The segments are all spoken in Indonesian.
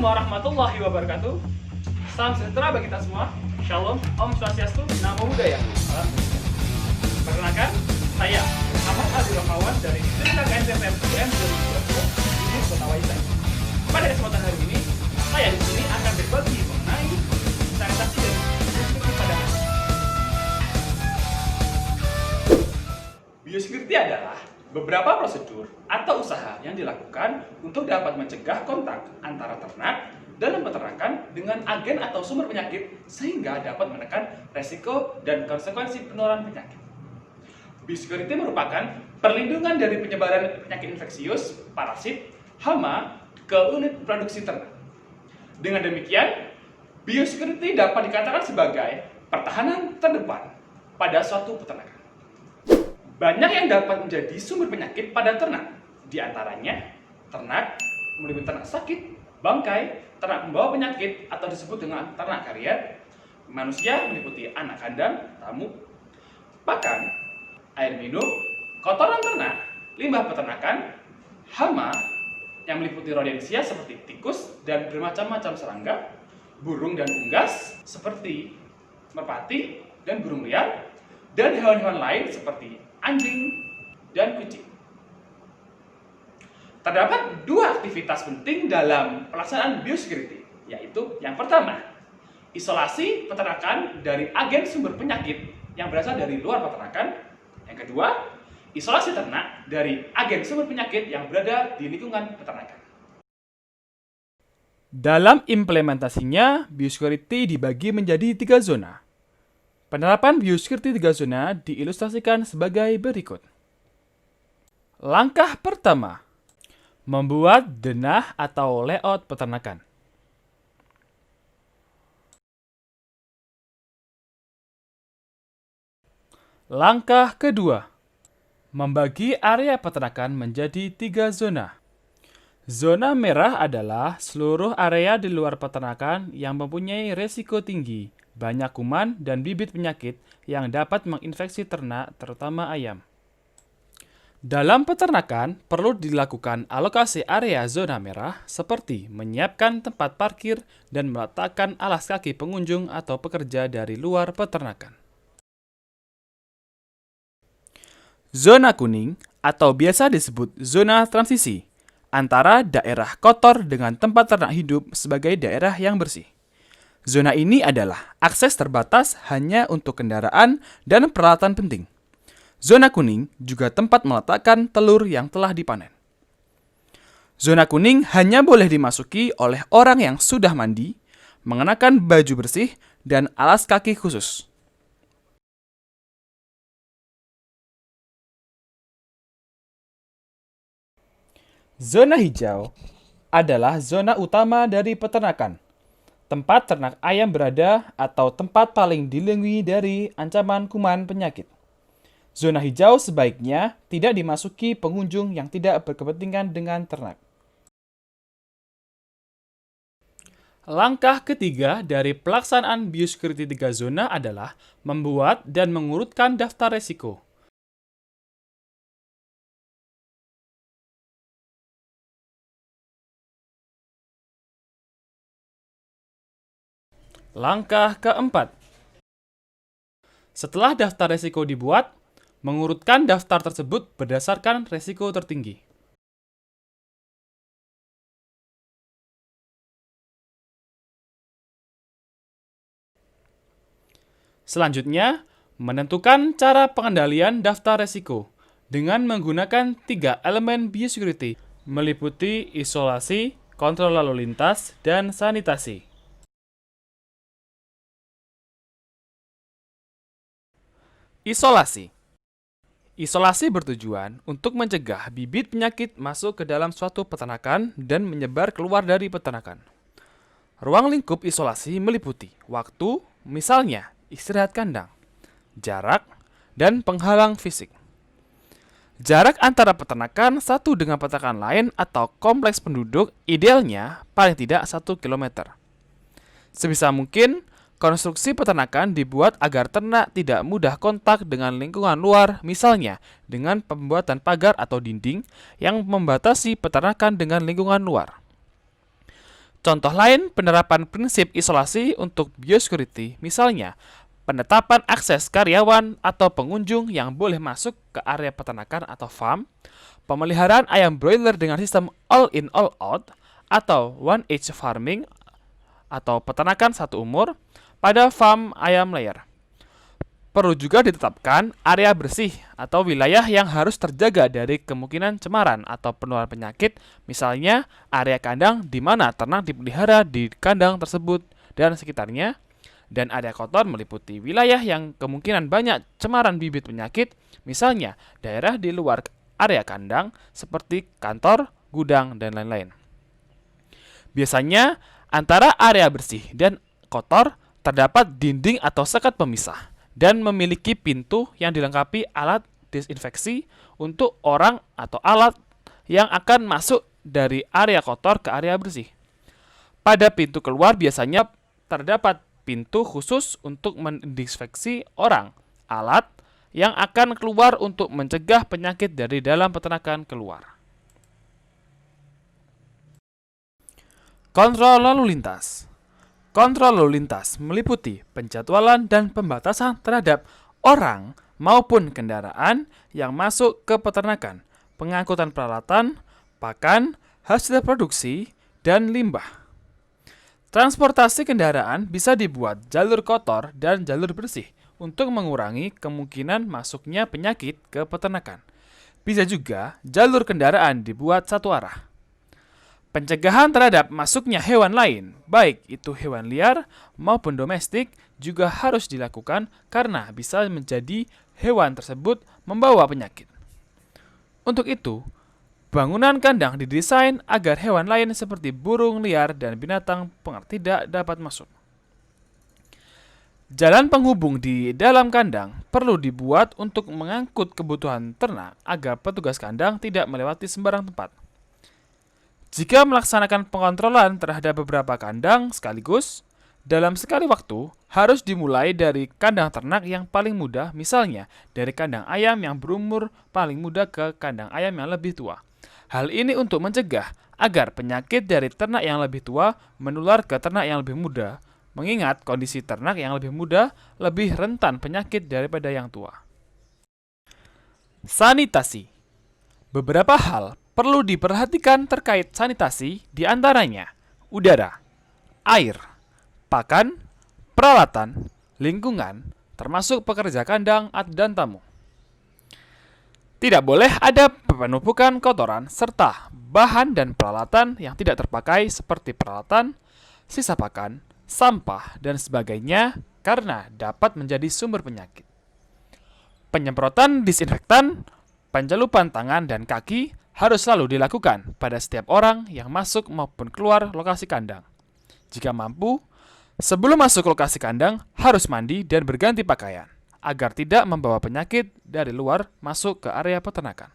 Assalamualaikum warahmatullahi wabarakatuh. Salam sejahtera bagi kita semua. Shalom, Om Swastiastu, Namo Buddhaya. Salam. Perkenalkan, saya Ahmad Aldi Rahmawan dari Trisakti KNPM UGM 2020 di Kota Waisai. Pada kesempatan hari ini, saya di sini akan berbagi mengenai sanitasi dan biosecurity pada anak. Biosecurity adalah beberapa prosedur atau usaha yang dilakukan untuk dapat mencegah kontak antara ternak dalam peternakan dengan agen atau sumber penyakit sehingga dapat menekan resiko dan konsekuensi penularan penyakit. Biosecurity merupakan perlindungan dari penyebaran penyakit infeksius, parasit, hama ke unit produksi ternak. Dengan demikian, biosecurity dapat dikatakan sebagai pertahanan terdepan pada suatu peternakan. Banyak yang dapat menjadi sumber penyakit pada ternak, di antaranya ternak meliputi ternak sakit, bangkai, ternak pembawa penyakit atau disebut dengan ternak karier, manusia meliputi anak kandang, tamu, pakan, air minum, kotoran ternak, limbah peternakan, hama yang meliputi rodensia seperti tikus dan bermacam-macam serangga, burung dan unggas seperti merpati dan burung liar, dan hewan-hewan lain seperti anjing dan kucing. Terdapat dua aktivitas penting dalam pelaksanaan biosecurity, yaitu yang pertama, isolasi peternakan dari agen sumber penyakit yang berasal dari luar peternakan. Yang kedua, isolasi ternak dari agen sumber penyakit yang berada di lingkungan peternakan. Dalam implementasinya, biosecurity dibagi menjadi 3 zona. Penerapan biosecurity 3 zona diilustrasikan sebagai berikut. Langkah pertama, membuat denah atau layout peternakan. Langkah kedua, membagi area peternakan menjadi 3 zona. Zona merah adalah seluruh area di luar peternakan yang mempunyai resiko tinggi, banyak kuman dan bibit penyakit yang dapat menginfeksi ternak, terutama ayam. Dalam peternakan, perlu dilakukan alokasi area zona merah seperti menyiapkan tempat parkir dan meletakkan alas kaki pengunjung atau pekerja dari luar peternakan. Zona kuning atau biasa disebut zona transisi antara daerah kotor dengan tempat ternak hidup sebagai daerah yang bersih. Zona ini adalah akses terbatas hanya untuk kendaraan dan peralatan penting. Zona kuning juga tempat meletakkan telur yang telah dipanen. Zona kuning hanya boleh dimasuki oleh orang yang sudah mandi, mengenakan baju bersih, dan alas kaki khusus. Zona hijau adalah zona utama dari peternakan, tempat ternak ayam berada atau tempat paling dilindungi dari ancaman kuman penyakit. Zona hijau sebaiknya tidak dimasuki pengunjung yang tidak berkepentingan dengan ternak. Langkah ketiga dari pelaksanaan biosecurity 3 zona adalah membuat dan mengurutkan daftar resiko. Langkah keempat, setelah daftar resiko dibuat, mengurutkan daftar tersebut berdasarkan resiko tertinggi. Selanjutnya, menentukan cara pengendalian daftar resiko dengan menggunakan 3 elemen biosecurity, meliputi isolasi, kontrol lalu lintas, dan sanitasi. Isolasi. Isolasi bertujuan untuk mencegah bibit penyakit masuk ke dalam suatu peternakan dan menyebar keluar dari peternakan. Ruang lingkup isolasi meliputi waktu, misalnya istirahat kandang, jarak, dan penghalang fisik. Jarak antara peternakan satu dengan peternakan lain atau kompleks penduduk idealnya paling tidak 1 km. Sebisa mungkin, konstruksi peternakan dibuat agar ternak tidak mudah kontak dengan lingkungan luar, misalnya dengan pembuatan pagar atau dinding yang membatasi peternakan dengan lingkungan luar. Contoh lain penerapan prinsip isolasi untuk biosecurity, misalnya penetapan akses karyawan atau pengunjung yang boleh masuk ke area peternakan atau farm, pemeliharaan ayam broiler dengan sistem all in all out atau one age farming atau peternakan satu umur pada farm ayam layer. Perlu juga ditetapkan area bersih atau wilayah yang harus terjaga dari kemungkinan cemaran atau penularan penyakit, misalnya area kandang di mana ternak dipelihara di kandang tersebut dan sekitarnya, dan area kotor meliputi wilayah yang kemungkinan banyak cemaran bibit penyakit, misalnya daerah di luar area kandang seperti kantor, gudang, dan lain-lain. Biasanya, antara area bersih dan kotor terdapat dinding atau sekat pemisah dan memiliki pintu yang dilengkapi alat disinfeksi untuk orang atau alat yang akan masuk dari area kotor ke area bersih. Pada pintu keluar biasanya terdapat pintu khusus untuk mendisinfeksi orang, alat yang akan keluar untuk mencegah penyakit dari dalam peternakan keluar. Kontrol lalu lintas. Kontrol lalu lintas meliputi penjadwalan dan pembatasan terhadap orang maupun kendaraan yang masuk ke peternakan, pengangkutan peralatan, pakan, hasil produksi, dan limbah. Transportasi kendaraan bisa dibuat jalur kotor dan jalur bersih untuk mengurangi kemungkinan masuknya penyakit ke peternakan. Bisa juga jalur kendaraan dibuat satu arah. Pencegahan terhadap masuknya hewan lain, baik itu hewan liar maupun domestik, juga harus dilakukan karena bisa menjadi hewan tersebut membawa penyakit. Untuk itu, bangunan kandang didesain agar hewan lain seperti burung liar dan binatang pengar tidak dapat masuk. Jalan penghubung di dalam kandang perlu dibuat untuk mengangkut kebutuhan ternak agar petugas kandang tidak melewati sembarang tempat. Jika melaksanakan pengontrolan terhadap beberapa kandang sekaligus, dalam sekali waktu harus dimulai dari kandang ternak yang paling muda, misalnya dari kandang ayam yang berumur paling muda ke kandang ayam yang lebih tua. Hal ini untuk mencegah agar penyakit dari ternak yang lebih tua menular ke ternak yang lebih muda, mengingat kondisi ternak yang lebih muda lebih rentan penyakit daripada yang tua. Sanitasi. Beberapa hal perlu diperhatikan terkait sanitasi, di antaranya udara, air, pakan, peralatan, lingkungan, termasuk pekerja kandang dan tamu. Tidak boleh ada penumpukan kotoran serta bahan dan peralatan yang tidak terpakai seperti peralatan, sisa pakan, sampah, dan sebagainya karena dapat menjadi sumber penyakit. Penyemprotan disinfektan, pencelupan tangan dan kaki harus selalu dilakukan pada setiap orang yang masuk maupun keluar lokasi kandang. Jika mampu, sebelum masuk lokasi kandang harus mandi dan berganti pakaian agar tidak membawa penyakit dari luar masuk ke area peternakan.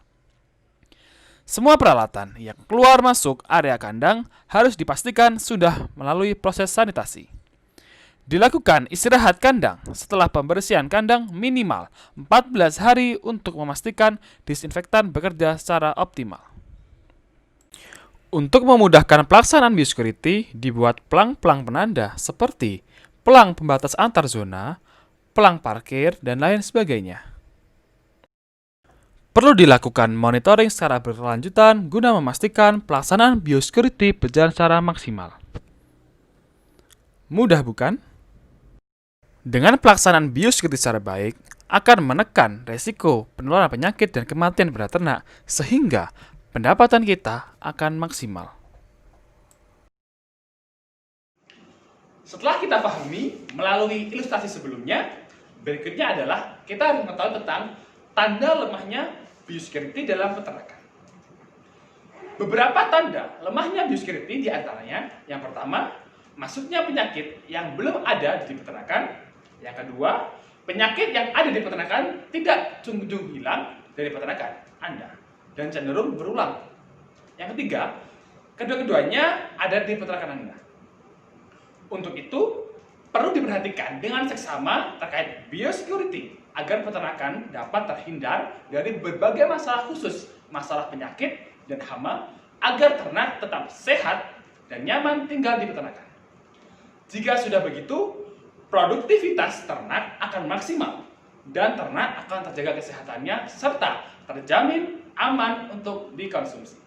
Semua peralatan yang keluar masuk area kandang harus dipastikan sudah melalui proses sanitasi. Dilakukan istirahat kandang setelah pembersihan kandang minimal 14 hari untuk memastikan disinfektan bekerja secara optimal. Untuk memudahkan pelaksanaan biosecurity, dibuat pelang-pelang penanda seperti pelang pembatas antar zona, pelang parkir, dan lain sebagainya. Perlu dilakukan monitoring secara berkelanjutan guna memastikan pelaksanaan biosecurity berjalan secara maksimal. Mudah bukan? Dengan pelaksanaan biosecurity secara baik, akan menekan resiko penularan penyakit dan kematian pada ternak, sehingga pendapatan kita akan maksimal. Setelah kita pahami melalui ilustrasi sebelumnya, berikutnya adalah kita harus mengetahui tentang tanda lemahnya biosecurity dalam peternakan. Beberapa tanda lemahnya biosecurity diantaranya, yang pertama, masuknya penyakit yang belum ada di peternakan. Yang kedua, penyakit yang ada di peternakan tidak kunjung hilang dari peternakan Anda dan cenderung berulang. Yang ketiga, kedua-keduanya ada di peternakan Anda. Untuk itu, perlu diperhatikan dengan seksama terkait biosecurity agar peternakan dapat terhindar dari berbagai masalah khusus, masalah penyakit dan hama, agar ternak tetap sehat dan nyaman tinggal di peternakan. Jika sudah begitu, produktivitas ternak akan maksimal dan ternak akan terjaga kesehatannya serta terjamin aman untuk dikonsumsi.